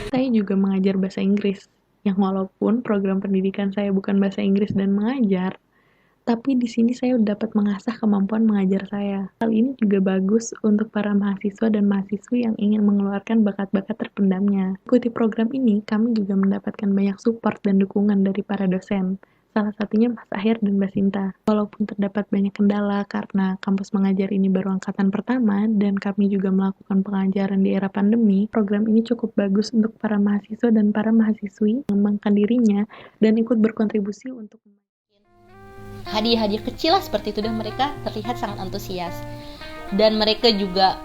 Saya juga mengajar bahasa Inggris, yang walaupun program pendidikan saya bukan bahasa Inggris dan mengajar, tapi di sini saya dapat mengasah kemampuan mengajar saya. Hal ini juga bagus untuk para mahasiswa dan mahasiswi yang ingin mengeluarkan bakat-bakat terpendamnya. Ikuti program ini, kami juga mendapatkan banyak support dan dukungan dari para dosen. Salah satunya Mas Akhir dan Mbak Sinta. Walaupun terdapat banyak kendala karena kampus mengajar ini baru angkatan pertama dan kami juga melakukan pengajaran di era pandemi, program ini cukup bagus untuk para mahasiswa dan para mahasiswi mengembangkan dirinya dan ikut berkontribusi untuk hadiah-hadiah kecil lah seperti itu, dan mereka terlihat sangat antusias dan mereka juga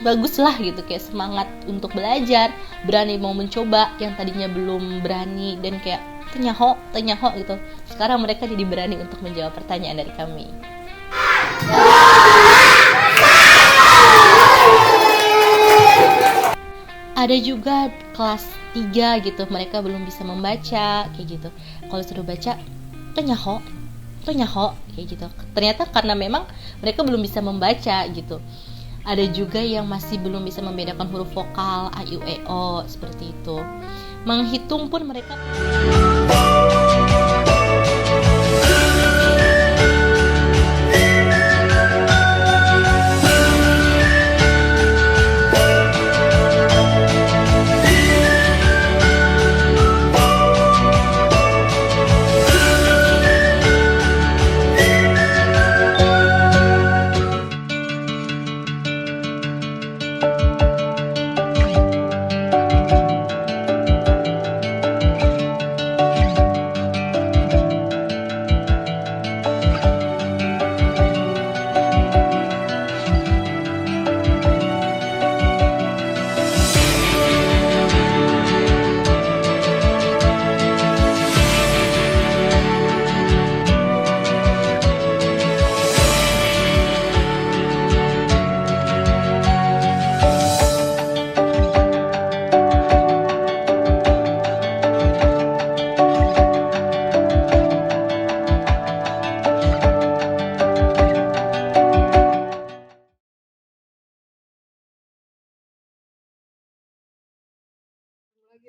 bagus lah gitu, kayak semangat untuk belajar, berani mau mencoba yang tadinya belum berani dan kayak tenyaho gitu. Sekarang mereka jadi berani untuk menjawab pertanyaan dari kami. Ada juga kelas 3 gitu, mereka belum bisa membaca kayak gitu. Kalau sudah baca tenyaho kayak gitu. Ternyata karena memang mereka belum bisa membaca gitu. Ada juga yang masih belum bisa membedakan huruf vokal a, i, u, e, o seperti itu. Menghitung pun mereka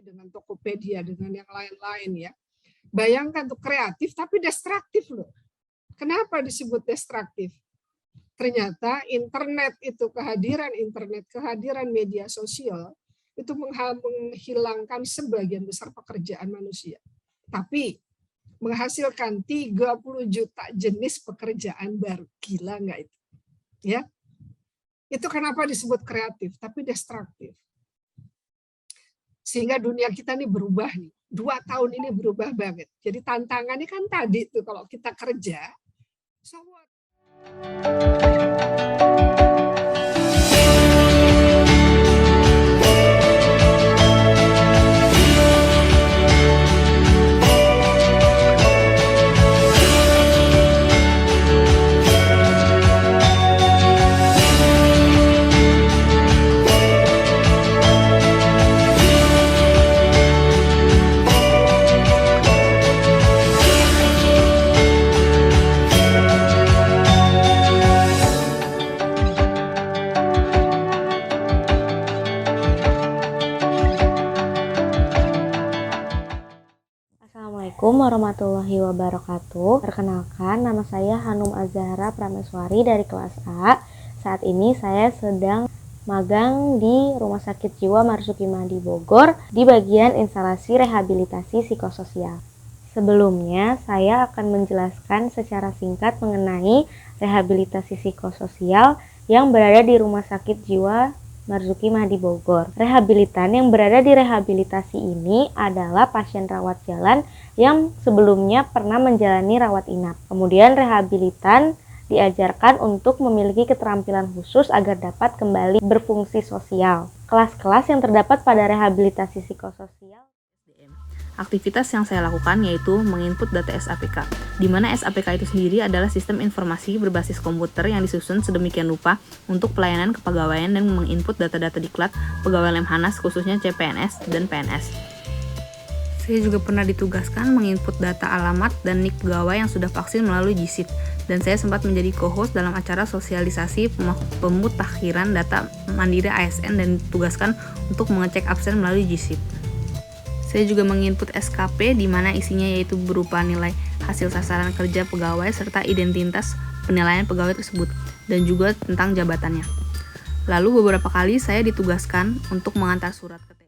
dengan Tokopedia, dengan yang lain-lain ya. Bayangkan tuh kreatif tapi destruktif loh. Kenapa disebut destruktif? Ternyata internet itu, kehadiran media sosial itu menghilangkan sebagian besar pekerjaan manusia. Tapi menghasilkan 30 juta jenis pekerjaan baru. Gila nggak itu? Ya. Itu kenapa disebut kreatif tapi destruktif. Sehingga dunia kita ini berubah nih. 2 tahun ini berubah banget. Jadi tantangannya kan tadi tuh kalau kita kerja, so what? Assalamualaikum warahmatullahi wabarakatuh. Perkenalkan, nama saya Hanum Azahra Prameswari dari kelas A. Saat ini saya sedang magang di Rumah Sakit Jiwa Marzuki Mahdi Bogor di bagian instalasi rehabilitasi psikososial. Sebelumnya, saya akan menjelaskan secara singkat mengenai rehabilitasi psikososial yang berada di Rumah Sakit Jiwa Marzuki Mahdi Bogor. Rehabilitan yang berada di rehabilitasi ini adalah pasien rawat jalan yang sebelumnya pernah menjalani rawat inap. Kemudian rehabilitan diajarkan untuk memiliki keterampilan khusus agar dapat kembali berfungsi sosial. Kelas-kelas yang terdapat pada rehabilitasi psikososial. Aktivitas yang saya lakukan yaitu menginput data SAPK, di mana SAPK itu sendiri adalah sistem informasi berbasis komputer yang disusun sedemikian rupa untuk pelayanan kepegawaian dan menginput data-data diklat pegawai Lemhanas khususnya CPNS dan PNS. Saya juga pernah ditugaskan menginput data alamat dan NIK pegawai yang sudah vaksin melalui GSIP, dan saya sempat menjadi co-host dalam acara sosialisasi pemutakhiran data Mandiri ASN dan ditugaskan untuk mengecek absen melalui GSIP. Saya juga menginput SKP di mana isinya yaitu berupa nilai hasil sasaran kerja pegawai serta identitas penilaian pegawai tersebut, dan juga tentang jabatannya. Lalu beberapa kali saya ditugaskan untuk mengantar surat ke TU.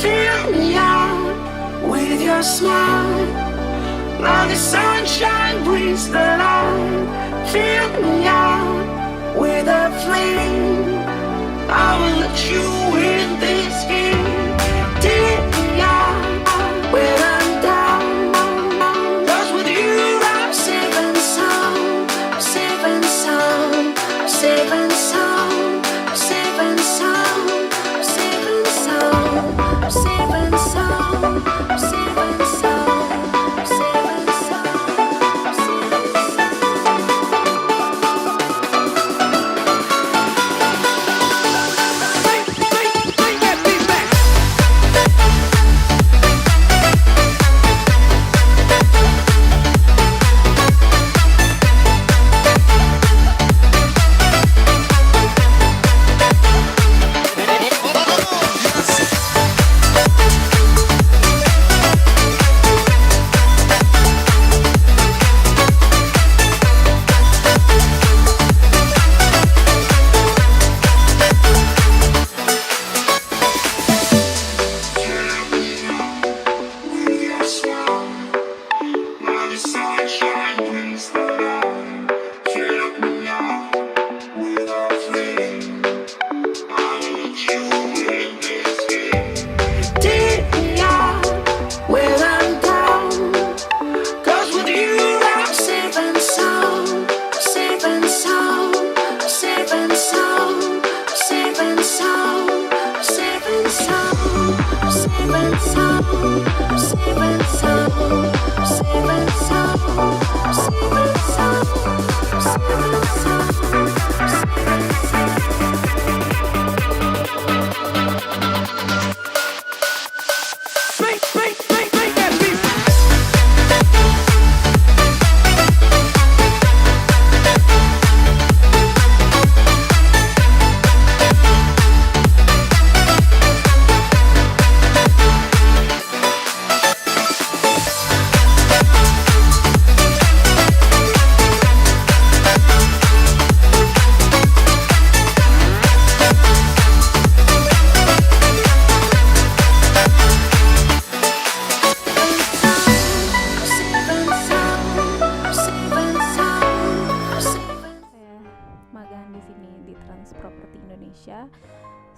Fill me out with your smile. Now the sunshine brings the light. Fill me out with a flame. I will let you in this game. Take me out when I'm down. 'Cause with you I'm safe and sound. Safe and sound. Safe and sound. Safe and sound. Safe and sound. Safe and sound. Safe and sound. Safe and sound.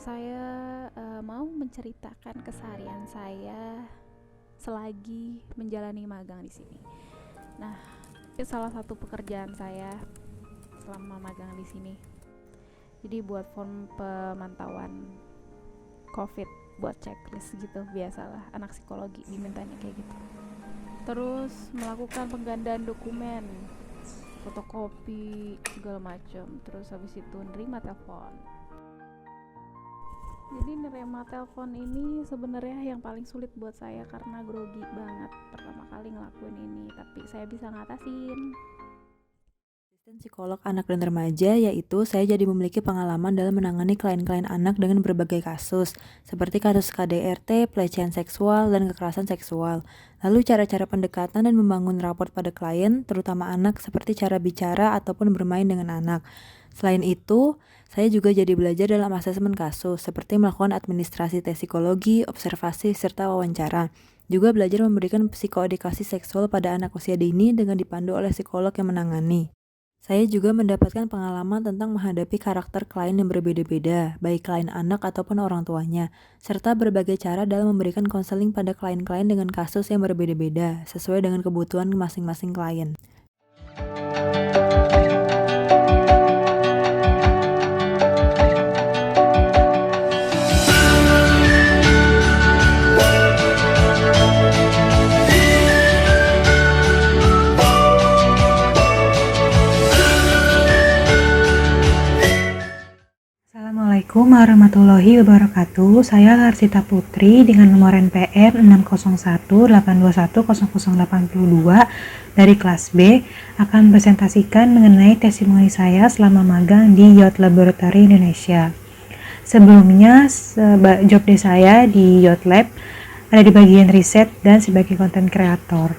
Saya mau menceritakan keseharian saya selagi menjalani magang di sini. Nah, itu salah satu pekerjaan saya selama magang di sini. Jadi buat form pemantauan COVID, buat checklist gitu, biasalah anak psikologi dimintanya kayak gitu. Terus melakukan penggandaan dokumen, fotokopi segala macam. Terus habis itu nerima telepon. Jadi nerima telepon ini sebenarnya yang paling sulit buat saya karena grogi banget pertama kali ngelakuin ini, tapi saya bisa ngatasin. Asisten psikolog anak dan remaja, yaitu saya jadi memiliki pengalaman dalam menangani klien-klien anak dengan berbagai kasus, seperti kasus KDRT, pelecehan seksual, dan kekerasan seksual. Lalu cara-cara pendekatan dan membangun raport pada klien, terutama anak, seperti cara bicara ataupun bermain dengan anak. Selain itu, saya juga jadi belajar dalam asesmen kasus, seperti melakukan administrasi tes psikologi, observasi, serta wawancara. Juga belajar memberikan psikoedukasi seksual pada anak usia dini dengan dipandu oleh psikolog yang menangani. Saya juga mendapatkan pengalaman tentang menghadapi karakter klien yang berbeda-beda, baik klien anak ataupun orang tuanya, serta berbagai cara dalam memberikan konseling pada klien-klien dengan kasus yang berbeda-beda, sesuai dengan kebutuhan masing-masing klien. Assalamualaikum warahmatullahi wabarakatuh. Saya Larsita Putri dengan nomor NPM 60182100082 dari kelas B akan presentasikan mengenai testimoni saya selama magang di Yacht Laboratory Indonesia. Sebelumnya, job desk saya di Yacht Lab ada di bagian riset dan sebagai content creator.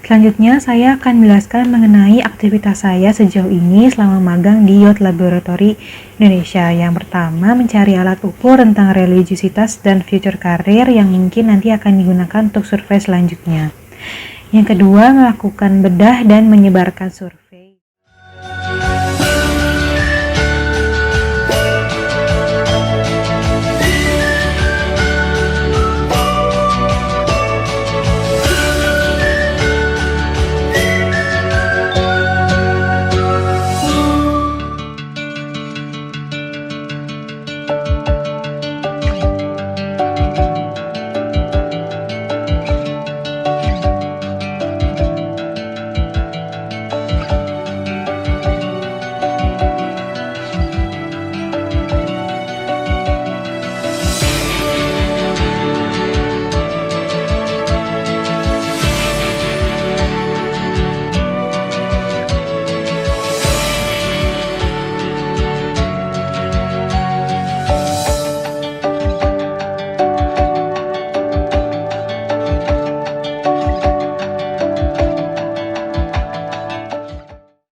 Selanjutnya, saya akan menjelaskan mengenai aktivitas saya sejauh ini selama magang di Yacht Laboratory Indonesia. Yang pertama, mencari alat ukur tentang religiositas dan future career yang mungkin nanti akan digunakan untuk survei selanjutnya. Yang kedua, melakukan bedah dan menyebarkan survei.